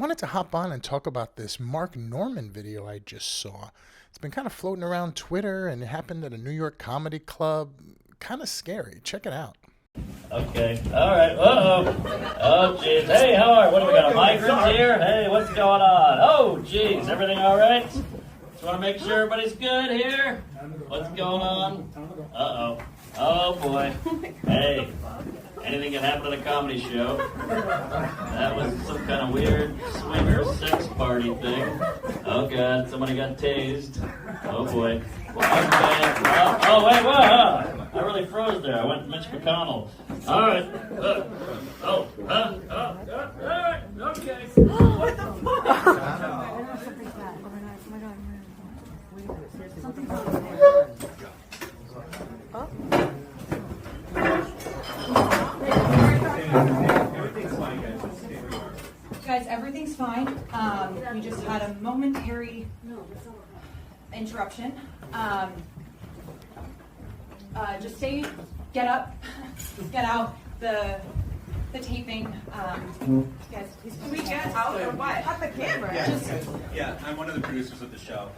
Wanted to hop on and talk about this Mark Norman video I just saw. It's been kind of floating around Twitter and it happened at a New York comedy club. Kind of scary. Check it out. Okay. All right. Uh-oh. Oh, jeez. Hey, how are you? What do we got? A migrant here? Hey, what's going on? Oh, jeez. Everything all right? Just want to make sure everybody's good here. What's going on? Uh-oh. Oh, boy. Hey. Anything can happen at a comedy show. That was some kind of weird swinger sex party thing. Oh, God. Somebody got tased. Oh, boy. Okay. Oh, wait, whoa. I really froze there. I went Mitch McConnell. All right. All right. Okay. What the Guys, everything's fine. We just had a momentary interruption. Just get up, get out the taping. Guys, please. Can we get out or what? Cut the camera. Yeah, I'm one of the producers of the show.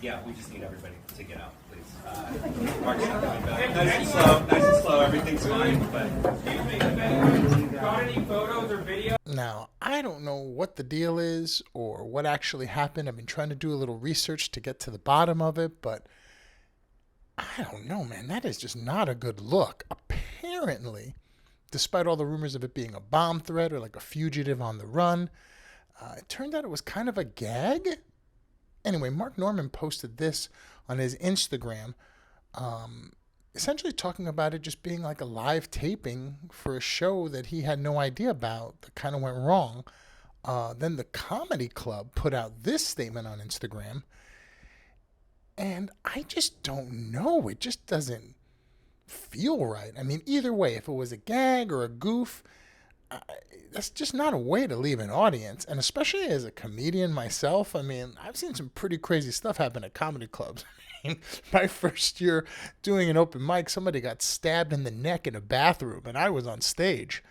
Yeah, we just need everybody to get out, please. Mark's not coming back. Nice and slow. Everything's fine, but Got any photos or videos? Now, I don't know what the deal is or what actually happened. I've been trying to do a little research to get to the bottom of it, but I don't know, man. That is just not a good look. Apparently, despite all the rumors of it being a bomb threat or like a fugitive on the run, it turned out it was kind of a gag. Anyway, Mark Norman posted this on his Instagram, essentially talking about it just being like a live taping for a show that he had no idea about that kind of went wrong. Then the comedy club put out this statement on Instagram, and I just don't know. It just doesn't feel right. I mean, either way, if it was a gag or a goof, that's just not a way to leave an audience. And especially as a comedian myself, I mean, I've seen some pretty crazy stuff happen at comedy clubs. I mean, my first year doing an open mic, somebody got stabbed in the neck in a bathroom, and I was on stage.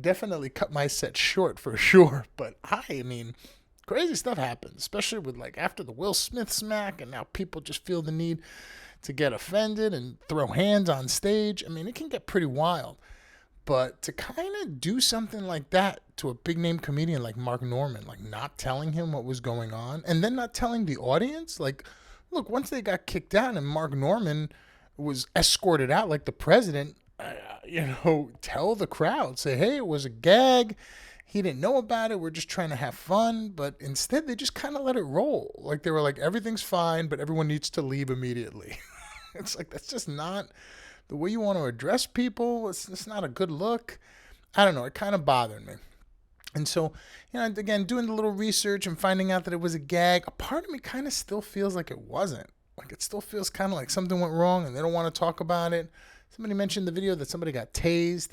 Definitely cut my set short for sure. But I mean, crazy stuff happens, especially with like after the Will Smith smack, and now people just feel the need to get offended and throw hands on stage. I mean, it can get pretty wild. But to kind of do something like that to a big name comedian like Mark Norman, like not telling him what was going on and then not telling the audience, like, look, once they got kicked out and Mark Norman was escorted out like the president, tell the crowd, say, hey, it was a gag. He didn't know about it. We're just trying to have fun. But instead, they just kind of let it roll. Like they were like, everything's fine, but everyone needs to leave immediately. It's like, that's just not the way you want to address people. It's not a good look. I don't know. It kind of bothered me. And so, again, doing the little research and finding out that it was a gag, a part of me kind of still feels like it wasn't. Like it still feels kind of like something went wrong and they don't want to talk about it. Somebody mentioned the video that somebody got tased.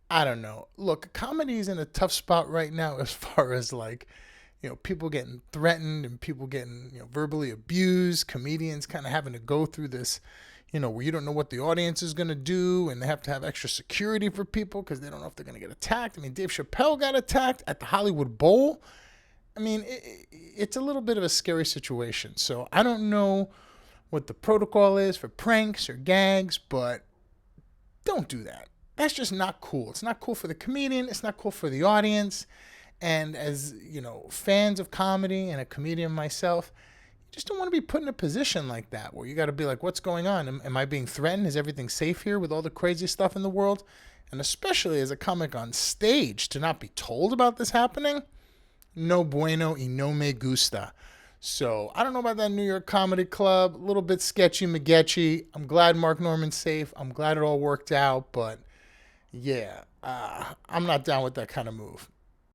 I don't know. Look, comedy's in a tough spot right now as far as like, people getting threatened and people getting, verbally abused, comedians kind of having to go through this, where you don't know what the audience is going to do and they have to have extra security for people because they don't know if they're going to get attacked. I mean, Dave Chappelle got attacked at the Hollywood Bowl. I mean, it's a little bit of a scary situation. So I don't know what the protocol is for pranks or gags, but don't do that. That's just not cool. It's not cool for the comedian. It's not cool for the audience. And as, fans of comedy and a comedian myself, just don't want to be put in a position like that where you got to be like, what's going on? Am I being threatened? Is everything safe here with all the crazy stuff in the world? And especially as a comic on stage, to not be told about this happening, no bueno y no me gusta. So I don't know about that New York Comedy Club. A little bit sketchy McGetchy. I'm glad Mark Norman's safe. I'm glad it all worked out. But yeah, I'm not down with that kind of move.